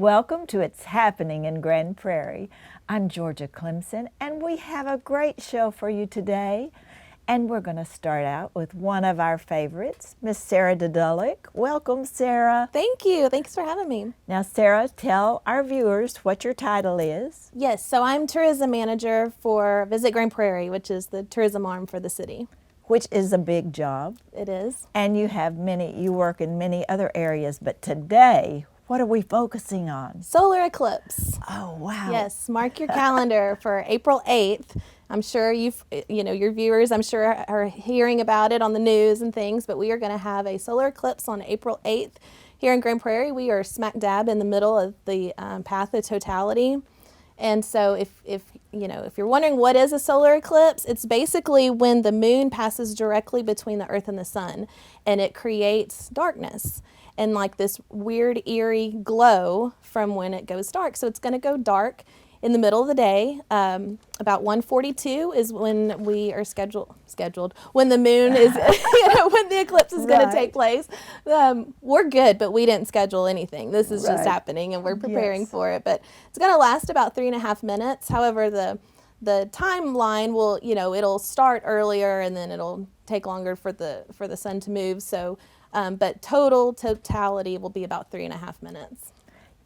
Welcome to It's Happening in Grand Prairie. I'm Georgia Clemson, and we have a great show for you today. And we're going to start out with one of our favorites, Miss Sarah Dudulick. Welcome, Sarah. Thank you. Thanks for having me. Now, Sarah, tell our viewers what your title is. Yes, so I'm tourism manager for Visit Grand Prairie, which is the tourism arm for the city. Which is a big job. It is. And you work in many other areas, but today, what are we focusing on? Solar eclipse. Oh, wow. Yes, mark your calendar for April 8th. I'm sure your viewers, I'm sure, are hearing about it on the news and things, but we are going to have a solar eclipse on April 8th here in Grand Prairie. We are smack dab in the middle of the path of totality. And so if you're wondering what is a solar eclipse, it's basically when the moon passes directly between the earth and the sun, and it creates darkness and like this weird eerie glow from when it goes dark. So it's going to go dark in the middle of the day. About 1:42 is when we are scheduled when the moon is when the eclipse is going to take place. We're good, but we didn't schedule anything. This is just happening, and we're preparing for it. But it's going to last about 3.5 minutes. However, the timeline will, it'll start earlier and then it'll take longer for the sun to move. So, but totality will be about 3.5 minutes.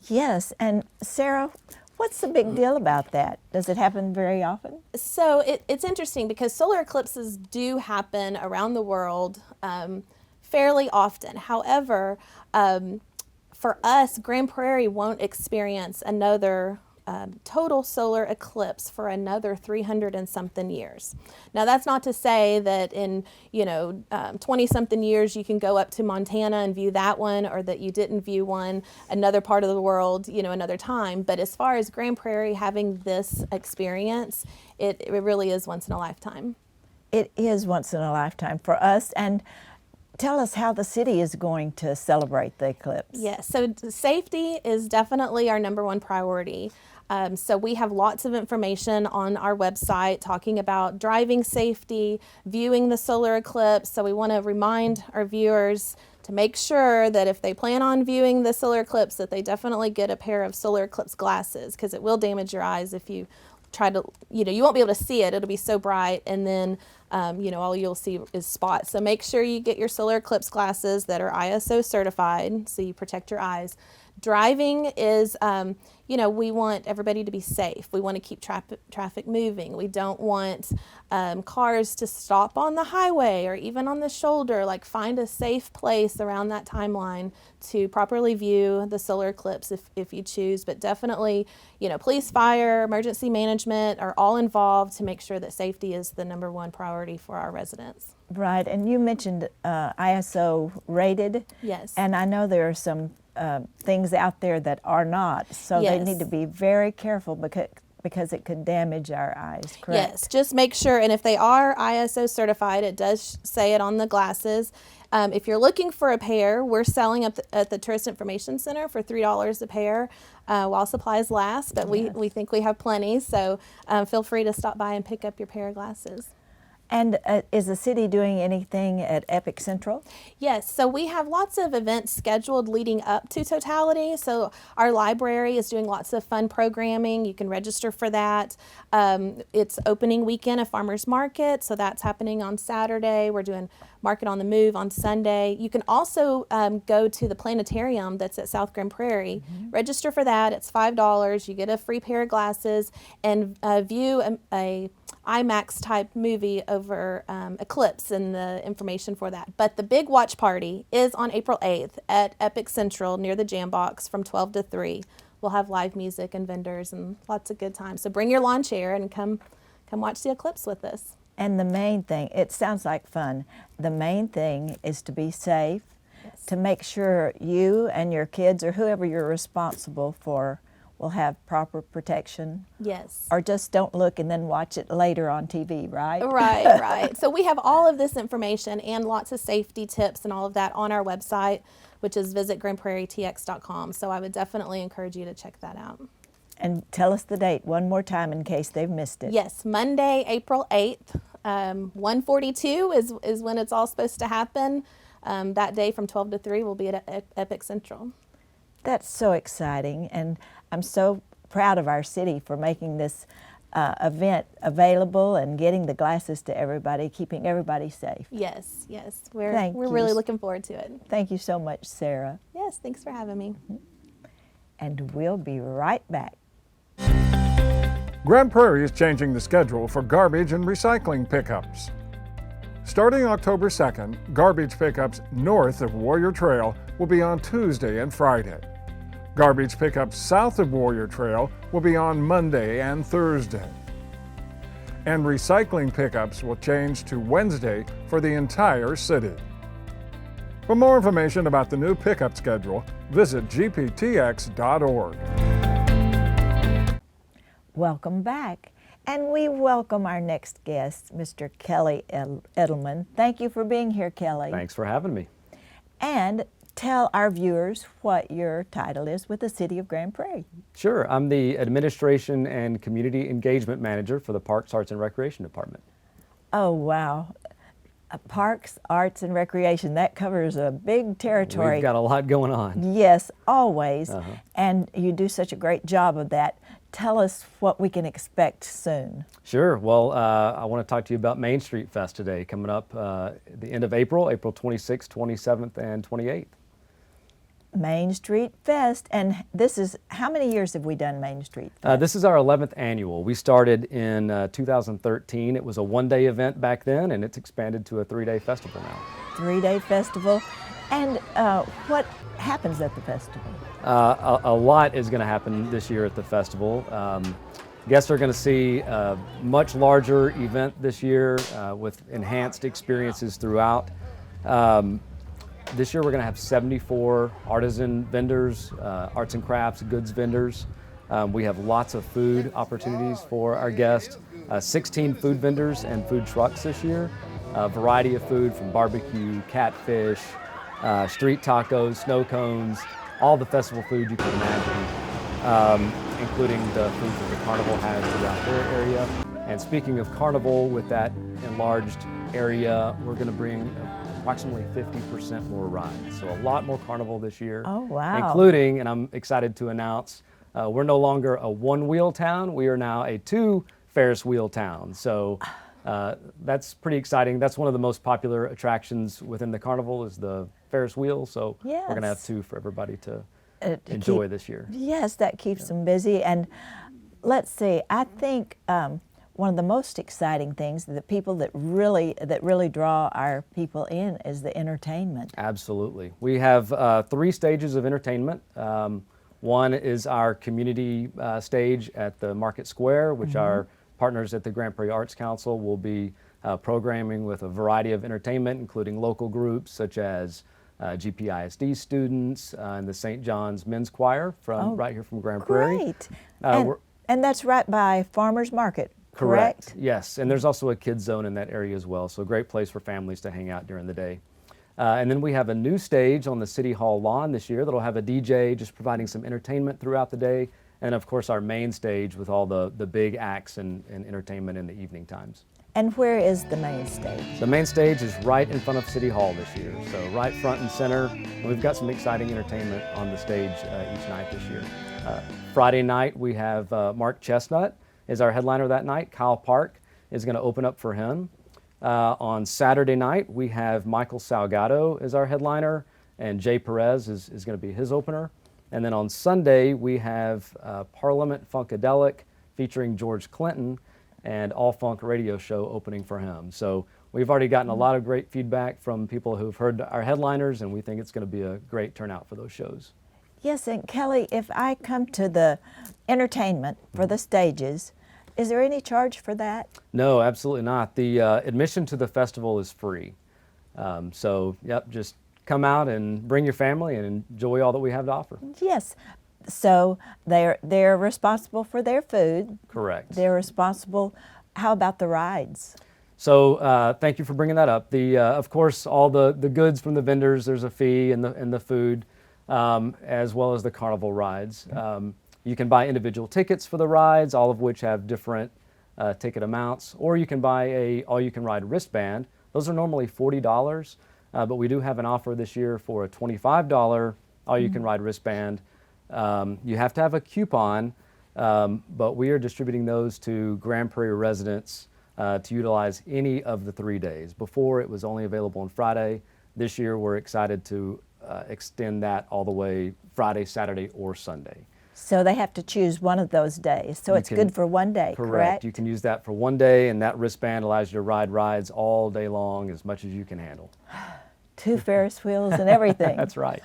Yes, and Sarah, what's the big deal about that? Does it happen very often? So it's interesting because solar eclipses do happen around the world fairly often. However, for us, Grand Prairie won't experience another total solar eclipse for another 300 and something years. Now, that's not to say that in 20 something years you can go up to Montana and view that one, or that you didn't view one another part of the world another time. But as far as Grand Prairie having this experience, it really is once in a lifetime. It is once in a lifetime for us. And tell us how the city is going to celebrate the eclipse. Yes, so safety is definitely our number one priority. So we have lots of information on our website talking about driving safety, viewing the solar eclipse. So we want to remind our viewers to make sure that if they plan on viewing the solar eclipse, that they definitely get a pair of solar eclipse glasses, because it will damage your eyes if you try to, you won't be able to see it. It'll be so bright, and then all you'll see is spots. So make sure you get your solar eclipse glasses that are ISO certified, so you protect your eyes. Driving is, we want everybody to be safe. We want to keep traffic moving. We don't want cars to stop on the highway or even on the shoulder. Like, find a safe place around that timeline to properly view the solar eclipse if you choose. But definitely, police, fire, emergency management are all involved to make sure that safety is the number one priority for our residents. Right, and you mentioned ISO rated. Yes. And I know there are some things out there that are not, so Yes. they need to be very careful because it could damage our eyes, correct? Yes, just make sure, and if they are ISO certified, it does say it on the glasses. If you're looking for a pair, we're selling at the Tourist Information Center for $3 a pair while supplies last, but we think we have plenty, so feel free to stop by and pick up your pair of glasses. And is the city doing anything at Epic Central? Yes, so we have lots of events scheduled leading up to totality. So our library is doing lots of fun programming. You can register for that. It's opening weekend of Farmers Market, so that's happening on Saturday. We're doing Market on the Move on Sunday. You can also go to the planetarium that's at South Grand Prairie. Mm-hmm. Register for that. It's $5. You get a free pair of glasses and view a IMAX type movie over eclipse and the information for that. But the big watch party is on April 8th at Epic Central near the Jam Box from 12 to 3. We'll have live music and vendors and lots of good times. So bring your lawn chair and come watch the eclipse with us. And the main thing, it sounds like fun, the main thing is to be safe, yes. To make sure you and your kids or whoever you're responsible for will have proper protection. Yes. Or just don't look and then watch it later on TV, right? Right. So we have all of this information and lots of safety tips and all of that on our website, which is visitgrandprairietx.com. So I would definitely encourage you to check that out. And tell us the date one more time in case they've missed it. Yes, Monday, April 8th. 1:42 is when it's all supposed to happen. That day from 12 to 3 will be at Epic Central. That's so exciting, and I'm so proud of our city for making this event available and getting the glasses to everybody, keeping everybody safe. Yes, yes. Thank We're you. really looking forward to it. Thank you so much, Sarah. Yes, thanks for having me. And we'll be right back. Grand Prairie is changing the schedule for garbage and recycling pickups. Starting October 2nd, garbage pickups north of Warrior Trail will be on Tuesday and Friday. Garbage pickups south of Warrior Trail will be on Monday and Thursday. And recycling pickups will change to Wednesday for the entire city. For more information about the new pickup schedule, visit gptx.org. Welcome back. And we welcome our next guest, Mr. Kelly Edelman. Thank you for being here, Kelly. Thanks for having me. And tell our viewers what your title is with the City of Grand Prairie. Sure, I'm the Administration and Community Engagement Manager for the Parks, Arts, and Recreation Department. Oh, wow. Parks, Arts, and Recreation, that covers a big territory. We've got a lot going on. Yes, always. And you do such a great job of that. Tell us what we can expect soon. Sure, well, I want to talk to you about Main Street Fest today, coming up at the end of April, April 26th, 27th, and 28th. Main Street Fest, and this is, how many years have we done Main Street Fest? This is our 11th annual. We started in 2013. It was a one-day event back then, and it's expanded to a three-day festival now. Three-day festival. And what happens at the festival? A lot is going to happen this year at the festival. Guests are going to see a much larger event this year with enhanced experiences throughout. This year we're going to have 74 artisan vendors, arts and crafts, goods vendors. We have lots of food opportunities for our guests. 16 food vendors and food trucks this year. A variety of food from barbecue, catfish, street tacos, snow cones, all the festival food you can imagine, including the food that the carnival has throughout their area. And speaking of carnival, with that enlarged area, we're going to bring approximately 50% more rides. So a lot more carnival this year. Oh, wow. Including, and I'm excited to announce, we're no longer a one-wheel town. We are now a two Ferris wheel town. So that's pretty exciting. That's one of the most popular attractions within the carnival is the Ferris wheel. So we're going to have two for everybody to enjoy this year. Yes, that keeps them busy. And let's see, I think one of the most exciting things, the people that really draw our people in, is the entertainment. Absolutely. We have 3 stages of entertainment. One is our community stage at the Market Square, which our partners at the Grand Prairie Arts Council will be programming with a variety of entertainment, including local groups such as GPISD students and the St. John's Men's Choir from right here from Grand Prairie. Great. And that's right by Farmers Market, correct? Yes, and there's also a kids zone in that area as well, so a great place for families to hang out during the day. And then we have a new stage on the City Hall lawn this year that'll have a DJ just providing some entertainment throughout the day, and of course our main stage with all the big acts and entertainment in the evening times. And where is the main stage? The main stage is right in front of City Hall this year, so right front and center. And we've got some exciting entertainment on the stage each night this year. Friday night we have Mark Chestnut is our headliner that night. Kyle Park is going to open up for him. On Saturday night we have Michael Salgado as our headliner, and Jay Perez is going to be his opener. And then on Sunday we have Parliament Funkadelic featuring George Clinton and All Funk Radio Show opening for him. So we've already gotten a lot of great feedback from people who've heard our headliners, and we think it's going to be a great turnout for those shows. Yes, and Kelly, if I come to the entertainment for the stages, is there any charge for that? No, absolutely not. The admission to the festival is free. So, yep, just come out and bring your family and enjoy all that we have to offer. Yes. So they're responsible for their food. Correct. They're responsible. How about the rides? So thank you for bringing that up. Of course, all the goods from the vendors, there's a fee in the food, as well as the carnival rides. You can buy individual tickets for the rides, all of which have different ticket amounts, or you can buy a all-you-can-ride wristband. Those are normally $40, but we do have an offer this year for a $25 all-you-can ride wristband. You have to have a coupon, but we are distributing those to Grand Prairie residents to utilize any of the 3 days. Before, it was only available on Friday. This year, we're excited to extend that all the way Friday, Saturday, or Sunday. So they have to choose one of those days. So it's good for one day, correct? You can use that for one day, and that wristband allows you to ride rides all day long as much as you can handle. 2 Ferris wheels and everything. That's right.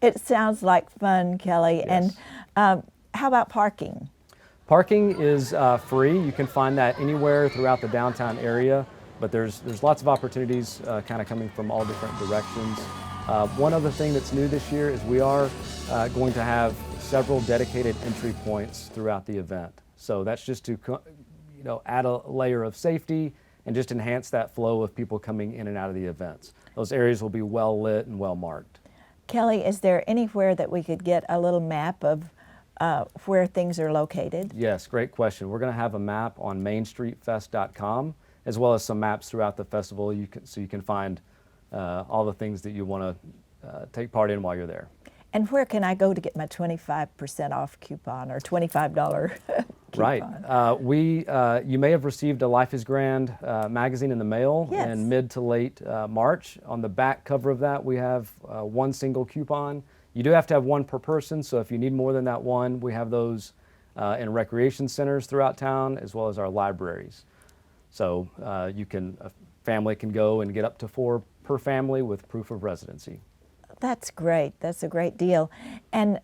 It sounds like fun, Kelly. Yes. And how about parking? Parking is free. You can find that anywhere throughout the downtown area, but there's lots of opportunities kind of coming from all different directions. One other thing that's new this year is we are going to have several dedicated entry points throughout the event. So that's just to add a layer of safety and just enhance that flow of people coming in and out of the events. Those areas will be well lit and well marked. Kelly, is there anywhere that we could get a little map of where things are located? Yes, great question. We're going to have a map on mainstreetfest.com as well as some maps throughout the festival so you can find all the things that you want to take part in while you're there. And where can I go to get my 25% off coupon or $25 coupon? Right. You may have received a Life is Grand magazine in the mail in mid to late March. On the back cover of that, we have one single coupon. You do have to have one per person, so if you need more than that one, we have those in recreation centers throughout town as well as our libraries. So a family can go and get up to 4 per family with proof of residency. That's great. That's a great deal. And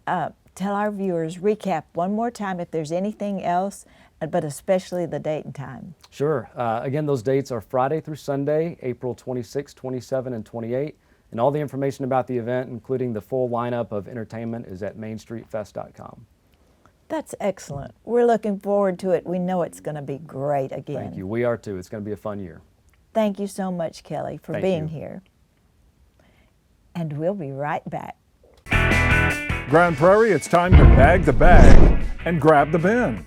tell our viewers, recap one more time if there's anything else, but especially the date and time. Sure. Again, those dates are Friday through Sunday, April 26, 27, and 28. And all the information about the event, including the full lineup of entertainment, is at mainstreetfest.com. That's excellent. We're looking forward to it. We know it's going to be great again. Thank you. We are too. It's going to be a fun year. Thank you so much, Kelly, for being here. And we'll be right back. Grand Prairie, it's time to bag the bag and grab the bin.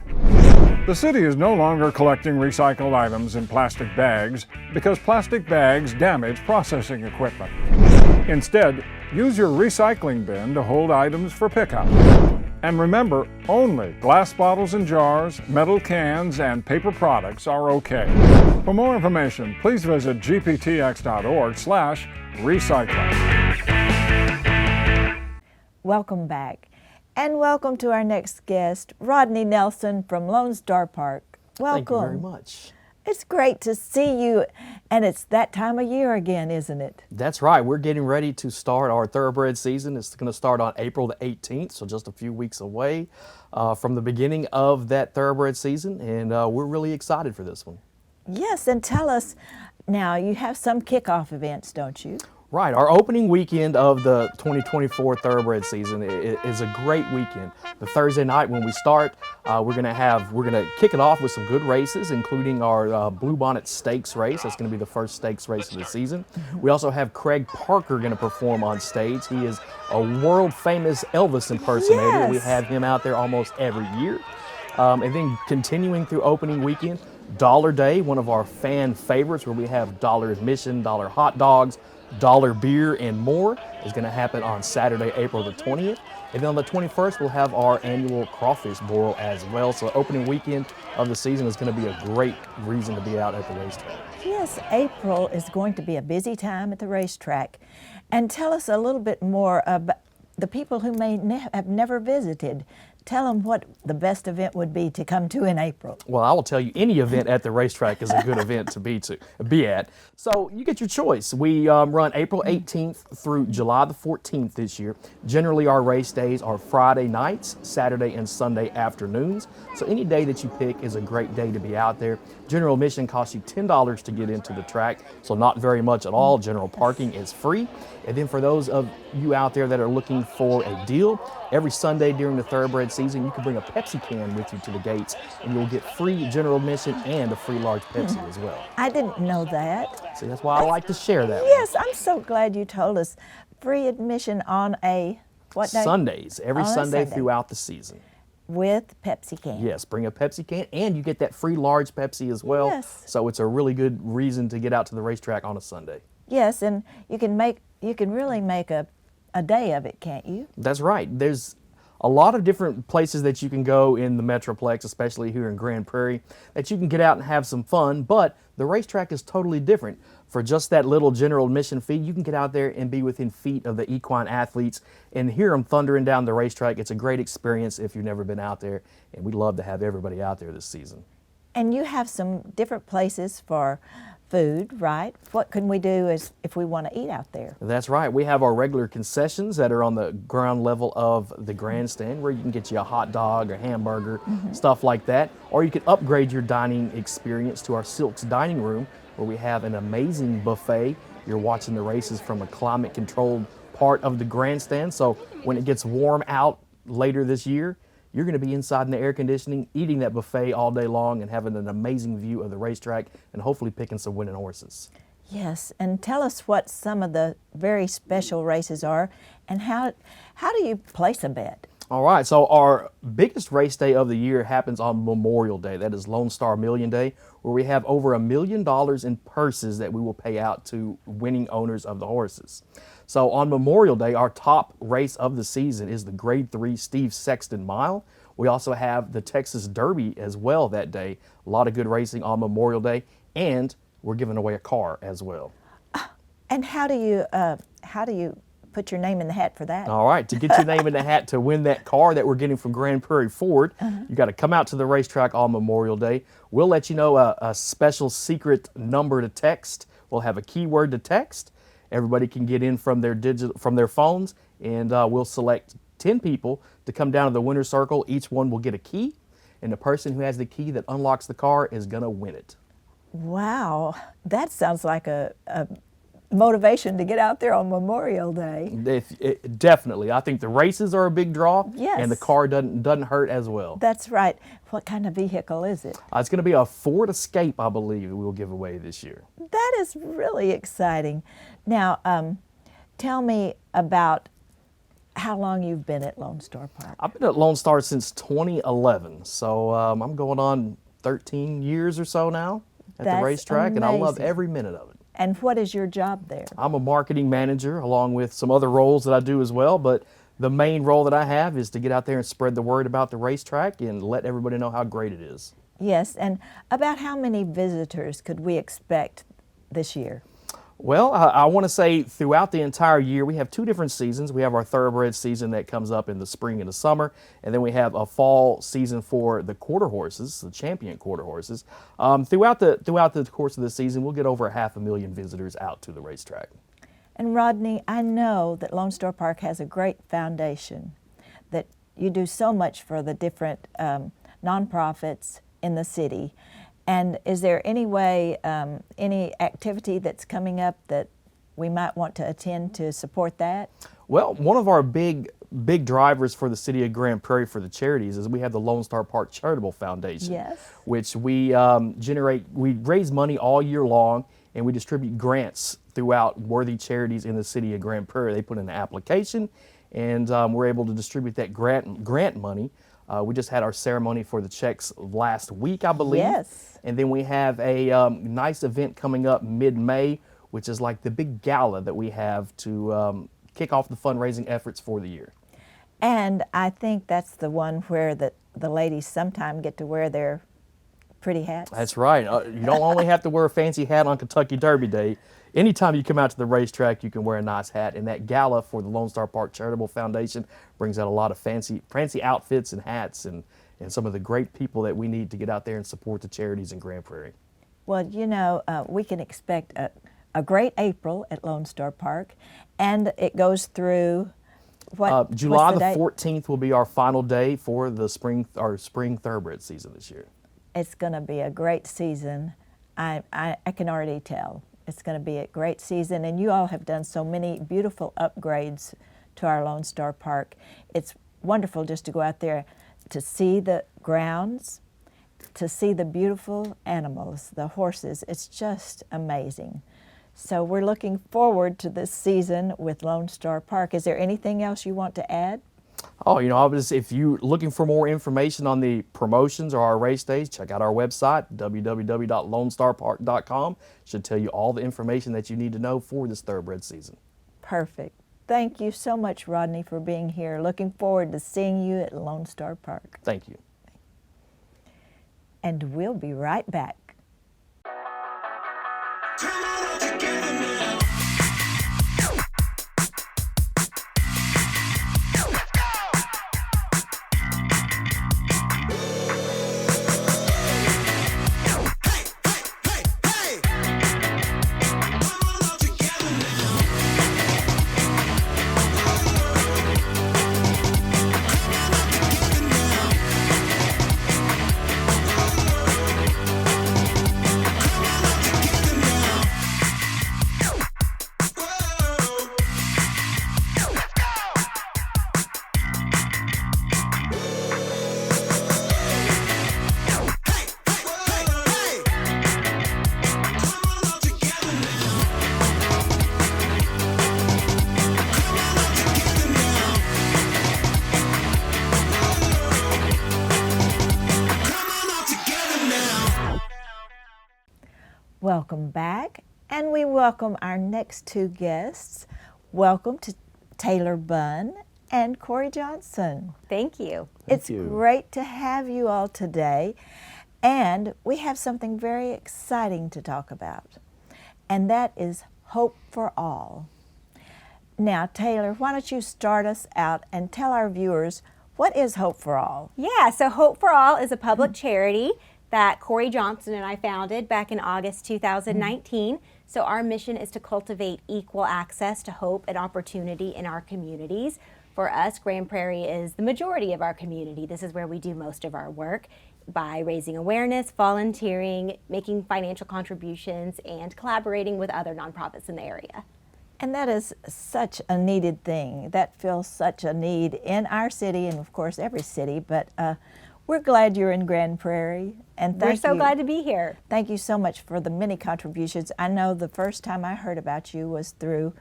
The city is no longer collecting recycled items in plastic bags because plastic bags damage processing equipment. Instead, use your recycling bin to hold items for pickup. And remember, only glass bottles and jars, metal cans, and paper products are okay. For more information, please visit gptx.org/recycling. Welcome back. And welcome to our next guest, Rodney Nelson from Lone Star Park. Welcome. Thank you very much. It's great to see you, and it's that time of year again, isn't it? That's right. We're getting ready to start our thoroughbred season. It's going to start on April the 18th, so just a few weeks away from the beginning of that thoroughbred season, and we're really excited for this one. Yes, and tell us, now you have some kickoff events, don't you? Right. Our opening weekend of the 2024 thoroughbred season is a great weekend. The Thursday night when we start, we're going to kick it off with some good races, including our Bluebonnet Stakes race. That's going to be the first stakes race of the season. We also have Craig Parker going to perform on stage. He is a world famous Elvis impersonator. Yes. We have him out there almost every year. And then continuing through opening weekend, Dollar Day, one of our fan favorites, where we have dollar admission, dollar hot dogs, dollar beer, and more, is going to happen on Saturday, April the 20th. And then on the 21st, we'll have our annual crawfish boil as well. So opening weekend of the season is going to be a great reason to be out at the racetrack. Yes, April is going to be a busy time at the racetrack. And tell us a little bit more about the people who may have never visited. Tell them what the best event would be to come to in April. Well, I will tell you, any event at the racetrack is a good event to be at. So you get your choice. We run April 18th through July the 14th this year. Generally, our race days are Friday nights, Saturday and Sunday afternoons. So any day that you pick is a great day to be out there. General admission costs you $10 to get into the track, so not very much at all. General parking is free. And then for those of you out there that are looking for a deal, every Sunday during the thoroughbred season, you can bring a Pepsi can with you to the gates, and you'll get free general admission and a free large Pepsi as well. I didn't know that. See, that's why I like to share that. Yes, I'm so glad you told us. Free admission on a, what day? Sundays, every On a Sunday Sunday. throughout the season. With Pepsi can. Yes, bring a Pepsi can, and you get that free large Pepsi as well. Yes. So it's a really good reason to get out to the racetrack on a Sunday. Yes, and you can really make a a day of it, can't you? That's right. There's a lot of different places that you can go in the Metroplex, especially here in Grand Prairie, that you can get out and have some fun, but the racetrack is totally different. For just that little general admission fee, you can get out there and be within feet of the equine athletes and hear them thundering down the racetrack. It's a great experience if you've never been out there, and we'd love to have everybody out there this season. And you have some different places for food, right? What can we do if we want to eat out there? That's right. We have our regular concessions that are on the ground level of the grandstand where you can get you a hot dog or hamburger, stuff like that. Or you can upgrade your dining experience to our Silks dining room where we have an amazing buffet. You're watching the races from a climate-controlled part of the grandstand. So when it gets warm out later this year, you're going to be inside in the air conditioning, eating that buffet all day long and having an amazing view of the racetrack and hopefully picking some winning horses. Yes, and tell us what some of the very special races are and how do you place a bet? All right, so our biggest race day of the year happens on Memorial Day. That is Lone Star Million Day, where we have over $1 million in purses that we will pay out to winning owners of the horses. So on Memorial Day, our top race of the season is the Grade 3 Steve Sexton Mile. We also have the Texas Derby as well that day. A lot of good racing on Memorial Day, and we're giving away a car as well. And how do you put your name in the hat for that? All right, to get your name in the hat to win that car that we're getting from Grand Prairie Ford, you got to come out to the racetrack on Memorial Day. We'll let you know a special secret number to text. We'll have a keyword to text. Everybody can get in from their phones, and we'll select 10 people to come down to the winner's circle. Each one will get a key, and the person who has the key that unlocks the car is going to win it. Wow, that sounds like a motivation to get out there on Memorial Day. Definitely. I think the races are a big draw, Yes. and the car doesn't hurt as well. That's right. What kind of vehicle is it? It's going to be a Ford Escape, I believe, we will give away this year. That is really exciting. Now, tell me about how long you've been at Lone Star Park. I've been at Lone Star since 2011, so I'm going on 13 years or so now at That's the racetrack, and I love amazing. every minute of it. And what is your job there? I'm a marketing manager along with some other roles that I do as well, but the main role that I have is to get out there and spread the word about the racetrack and let everybody know how great it is. Yes, and about how many visitors could we expect this year? Well, I want to say throughout the entire year, we have two different seasons. We have our thoroughbred season that comes up in the spring and the summer, and then we have a fall season for the quarter horses, the champion quarter horses. Throughout the course of the season, we'll get over 500,000 visitors out to the racetrack. And Rodney, I know that Lone Star Park has a great foundation, that you do so much for the different nonprofits in the city. And is there any way, any activity that's coming up that we might want to attend to support that? Well, one of our big drivers for the city of Grand Prairie for the charities is we have the Lone Star Park Charitable Foundation, Yes. which we we raise money all year long, and we distribute grants throughout worthy charities in the city of Grand Prairie. They put in an application, and we're able to distribute that grant money. We just had our ceremony for the checks last week, I believe. Yes. And then we have a nice event coming up mid-May, which is like the big gala that we have to kick off the fundraising efforts for the year. And I think that's the one where the ladies sometime get to wear their pretty hats. That's right. You don't only have to wear a fancy hat on Kentucky Derby Day. Anytime you come out to the racetrack, you can wear a nice hat. And that gala for the Lone Star Park Charitable Foundation brings out a lot of fancy outfits and hats and some of the great people that we need to get out there and support the charities in Grand Prairie. Well, you know, we can expect a great April at Lone Star Park, and it goes through what? July what's the date? 14th will be our final day for the spring thoroughbred season this year. It's going to be a great season. I can already tell. It's going to be a great season, and you all have done so many beautiful upgrades to our Lone Star Park. It's wonderful just to go out there to see the grounds, to see the beautiful animals, the horses. It's just amazing. So we're looking forward to this season with Lone Star Park. Is there anything else you want to add? Oh, you know, if you're looking for more information on the promotions or our race days, check out our website, www.lonestarpark.com. Should tell you all the information that you need to know for this thoroughbred season. Perfect. Thank you so much, Rodney, for being here. Looking forward to seeing you at Lone Star Park. Thank you. And we'll be right back. Welcome back, and we welcome our next two guests. Welcome to Taylor Bunn and Corey Johnson. Thank you. It's great to have you all today, and we have something very exciting to talk about, and that is Hope for All. Now, Taylor, why don't you start us out and tell our viewers, what is Hope for All? Yeah, so Hope for All is a public charity that Corey Johnson and I founded back in August 2019. So our mission is to cultivate equal access to hope and opportunity in our communities. For us, Grand Prairie is the majority of our community. This is where we do most of our work by raising awareness, volunteering, making financial contributions, and collaborating with other nonprofits in the area. And that is such a needed thing. That fills such a need in our city and, of course, every city. But we're glad you're in Grand Prairie. And We're so glad to be here. Thank you so much for the many contributions. I know the first time I heard about you was through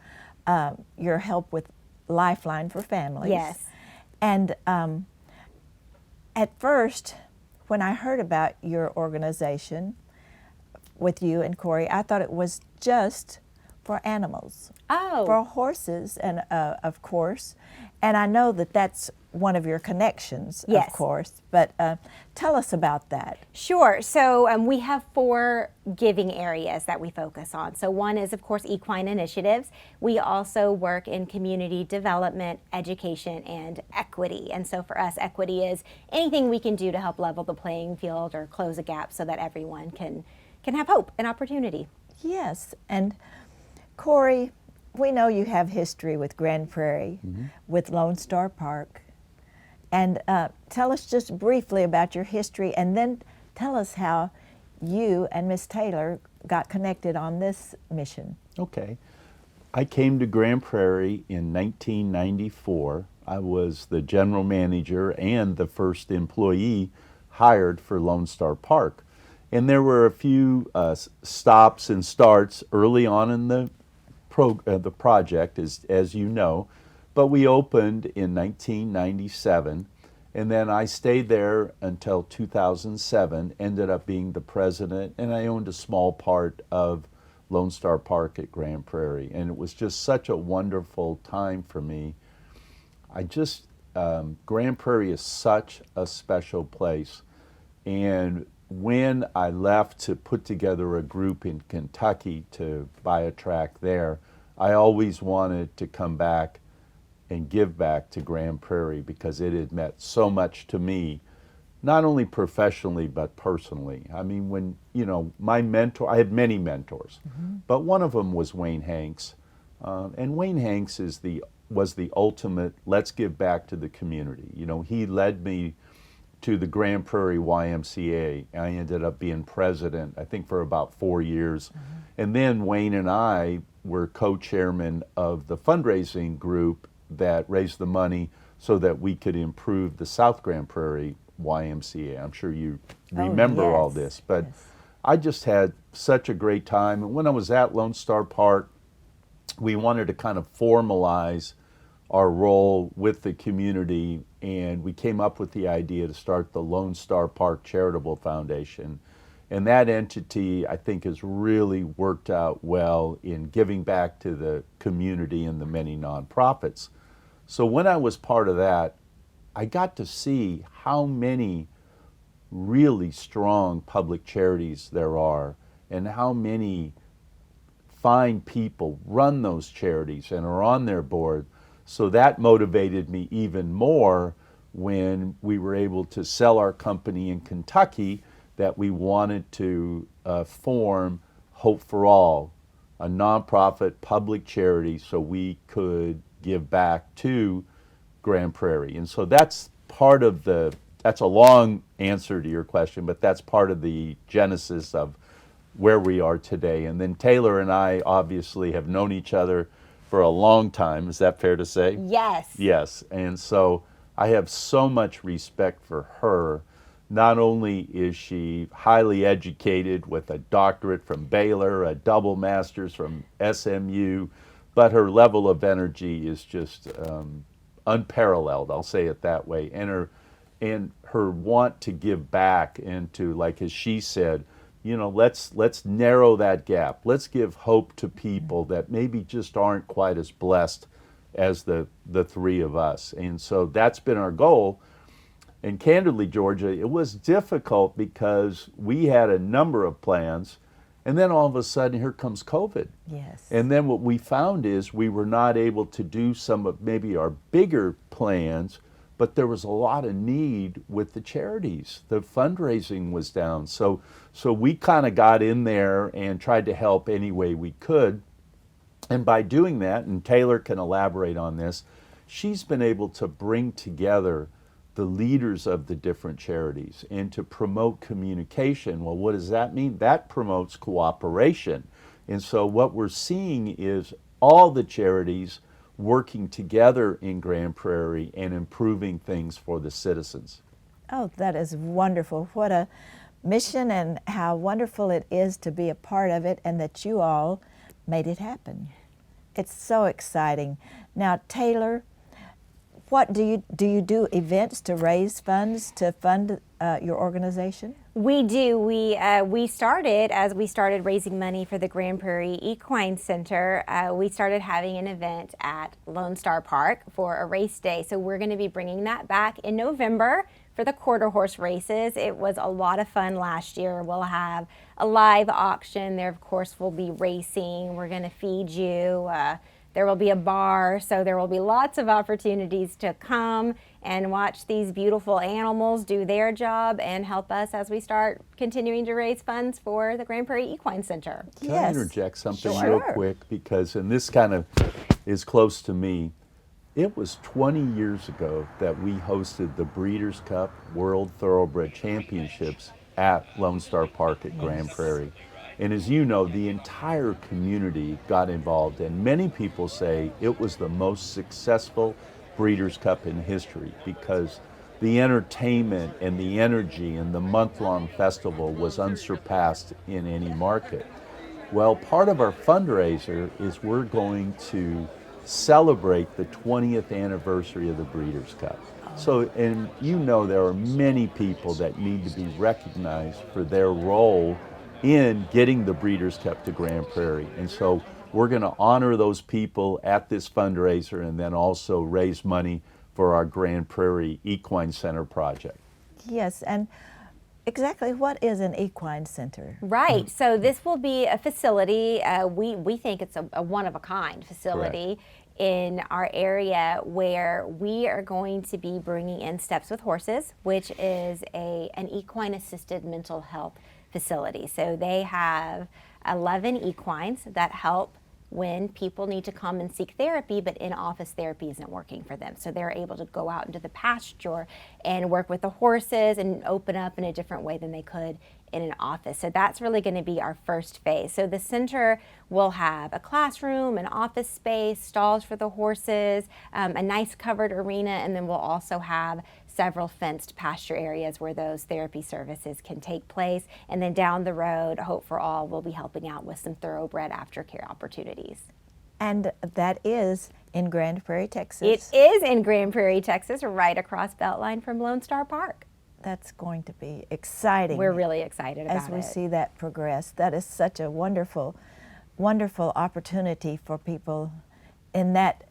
your help with Lifeline for Families. Yes. And at first, when I heard about your organization with you and Corey, I thought it was just for animals. Oh. For horses, and of course. And I know that that's one of your connections, Yes. of course. But tell us about that. Sure. So we have 4 giving areas that we focus on. So one is, of course, equine initiatives. We also work in community development, education, and equity. And so for us, equity is anything we can do to help level the playing field or close a gap so that everyone can have hope and opportunity. Yes. And Corey, we know you have history with Grand Prairie, with Lone Star Park. And tell us just briefly about your history, and then tell us how you and Miss Taylor got connected on this mission. Okay. I came to Grand Prairie in 1994. I was the general manager and the first employee hired for Lone Star Park. And there were a few stops and starts early on in the project, as you know. But we opened in 1997, and then I stayed there until 2007, ended up being the president, and I owned a small part of Lone Star Park at Grand Prairie. And it was just such a wonderful time for me. Grand Prairie is such a special place. And when I left to put together a group in Kentucky to buy a tract there, I always wanted to come back and give back to Grand Prairie because it had meant so much to me, not only professionally but personally. I mean, when, my mentor, I had many mentors, but one of them was Wayne Hanks. And Wayne Hanks was the ultimate, let's give back to the community. He led me to the Grand Prairie YMCA. I ended up being president, I think, for about 4 years. And then Wayne and I were co-chairmen of the fundraising group that raised the money so that we could improve the South Grand Prairie YMCA. I'm sure you remember all this, but I just had such a great time. And when I was at Lone Star Park, we wanted to kind of formalize our role with the community, and we came up with the idea to start the Lone Star Park Charitable Foundation. And that entity, I think, has really worked out well in giving back to the community and the many nonprofits. So when I was part of that, I got to see how many really strong public charities there are and how many fine people run those charities and are on their board. So that motivated me even more when we were able to sell our company in Kentucky, that we wanted to form Hope for All, a nonprofit public charity, so we could give back to Grand Prairie. And so that's part of that's a long answer to your question, but that's part of the genesis of where we are today. And then Taylor and I obviously have known each other for a long time. Is that fair to say? Yes. Yes. And so I have so much respect for her. Not only is she highly educated with a doctorate from Baylor, a double master's from SMU, but her level of energy is just unparalleled, I'll say it that way. And her want to give back and to, like as she said, you know, let's narrow that gap. Let's give hope to people that maybe just aren't quite as blessed as the three of us. And so that's been our goal. And candidly, Georgia, it was difficult because we had a number of plans, and then all of a sudden here comes COVID. Yes. And then what we found is we were not able to do some of maybe our bigger plans, but there was a lot of need with the charities. The fundraising was down. So we kind of got in there and tried to help any way we could. And by doing that, and Taylor can elaborate on this, she's been able to bring together the leaders of the different charities and to promote communication. Well, what does that mean? That promotes cooperation. And so what we're seeing is all the charities working together in Grand Prairie and improving things for the citizens. Oh, that is wonderful. What a mission, and how wonderful it is to be a part of it, and that you all made it happen. It's so exciting. Now, Taylor, what do you do events to raise funds to fund your organization? We do. We started, as we started raising money for the Grand Prairie Equine Center, we started having an event at Lone Star Park for a race day. So we're going to be bringing that back in November for the quarter horse races. It was a lot of fun last year. We'll have a live auction. There, of course, will be racing. We're going to feed you. There will be a bar, so there will be lots of opportunities to come and watch these beautiful animals do their job and help us as we start continuing to raise funds for the Grand Prairie Equine Center. Can I interject something Sure. real quick? Because, and this kind of is close to me, it was 20 years ago that we hosted the Breeders' Cup World Thoroughbred Championships at Lone Star Park at Grand Prairie. And as you know, the entire community got involved, and many people say it was the most successful Breeders' Cup in history because the entertainment and the energy and the month-long festival was unsurpassed in any market. Well, part of our fundraiser is we're going to celebrate the 20th anniversary of the Breeders' Cup. So, and you know there are many people that need to be recognized for their role in getting the Breeders' Cup to Grand Prairie. And so we're going to honor those people at this fundraiser and then also raise money for our Grand Prairie Equine Center project. Yes, and exactly what is an equine center? Right. So this will be a facility. We think it's a one-of-a-kind facility in our area where we are going to be bringing in Steps with Horses, which is an equine-assisted mental health facility. So they have 11 equines that help when people need to come and seek therapy, but in-office therapy isn't working for them. So they're able to go out into the pasture and work with the horses and open up in a different way than they could in an office. So that's really going to be our first phase. So the center will have a classroom, an office space, stalls for the horses, a nice covered arena, and then we'll also have several fenced pasture areas where those therapy services can take place. And then down the road, Hope for All will be helping out with some thoroughbred aftercare opportunities. And that is in Grand Prairie, Texas. It is in Grand Prairie, Texas, right across Beltline from Lone Star Park. That's going to be exciting. We're really excited about as we it. see that progress. That is such a wonderful, wonderful opportunity for people in that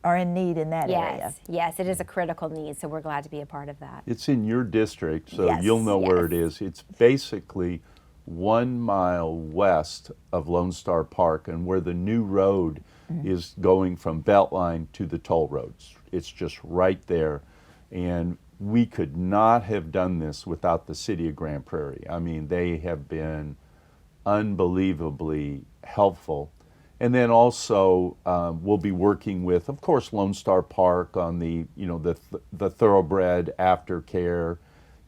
are in need in that area. Yes, it is a critical need, so we're glad to be a part of that. It's in your district, so Yes, you'll know where it yes. is. It's basically 1 mile west of Lone Star Park, and where the new road is going from Beltline to the toll roads. It's just right there. And we could not have done this without the city of Grand Prairie. I mean, they have been unbelievably helpful. And then also, we'll be working with, of course, Lone Star Park on the, the thoroughbred aftercare.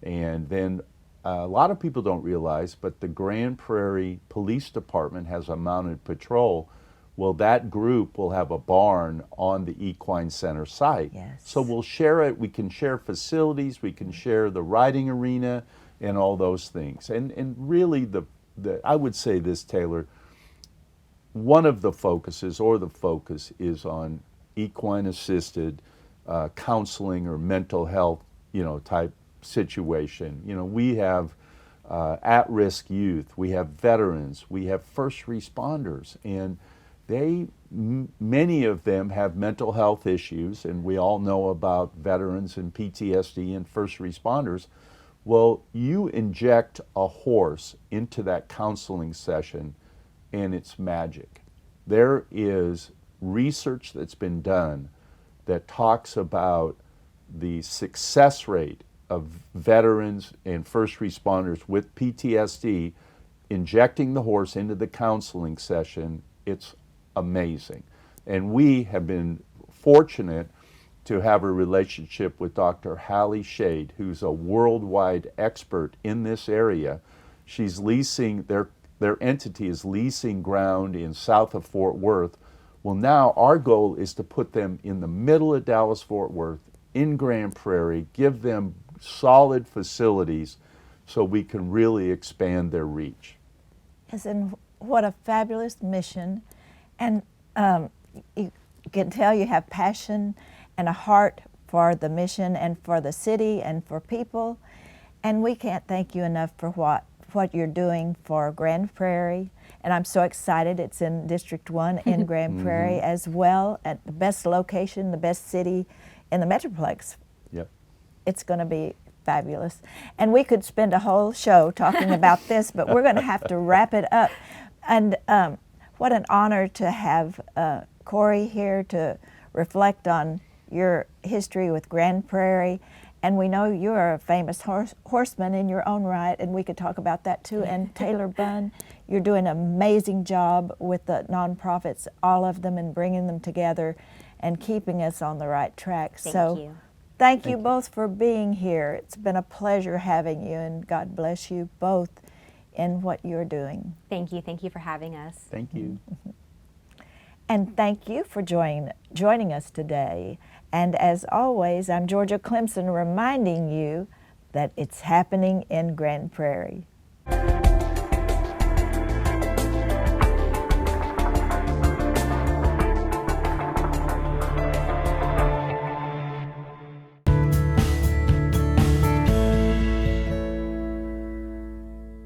And then a lot of people don't realize, but the Grand Prairie Police Department has a mounted patrol. Well, that group will have a barn on the Equine Center site. Yes. So we'll share it. We can share facilities. We can share the riding arena and all those things. And really, I would say this, Taylor, one of the focuses, or the focus, is on equine assisted counseling or mental health, type situation. We have at-risk youth, we have veterans, we have first responders, and many of them have mental health issues, and we all know about veterans and PTSD and first responders. Well, you inject a horse into that counseling session, and it's magic. There is research that's been done that talks about the success rate of veterans and first responders with PTSD injecting the horse into the counseling session. It's amazing. And we have been fortunate to have a relationship with Dr. Hallie Shade, who's a worldwide expert in this area. She's leasing, their entity is leasing ground in south of Fort Worth. Well, now our goal is to put them in the middle of Dallas-Fort Worth, in Grand Prairie, give them solid facilities so we can really expand their reach. Yes, and what a fabulous mission. And you can tell you have passion and a heart for the mission and for the city and for people. And we can't thank you enough for what you're doing for Grand Prairie. And I'm so excited it's in District 1 in Grand Prairie as well, at the best location, the best city in the Metroplex. Yep. It's going to be fabulous. And we could spend a whole show talking about this, but we're going to have to wrap it up. And what an honor to have Corey here to reflect on your history with Grand Prairie. And we know you're a famous horseman in your own right, and we could talk about that too. And Taylor Bunn, you're doing an amazing job with the nonprofits, all of them, and bringing them together and keeping us on the right track. Thank you. Thank you both for being here. It's been a pleasure having you, and God bless you both in what you're doing. Thank you for having us. Thank you. And thank you for joining us today. And as always, I'm Georgia Clemson reminding you that it's happening in Grand Prairie.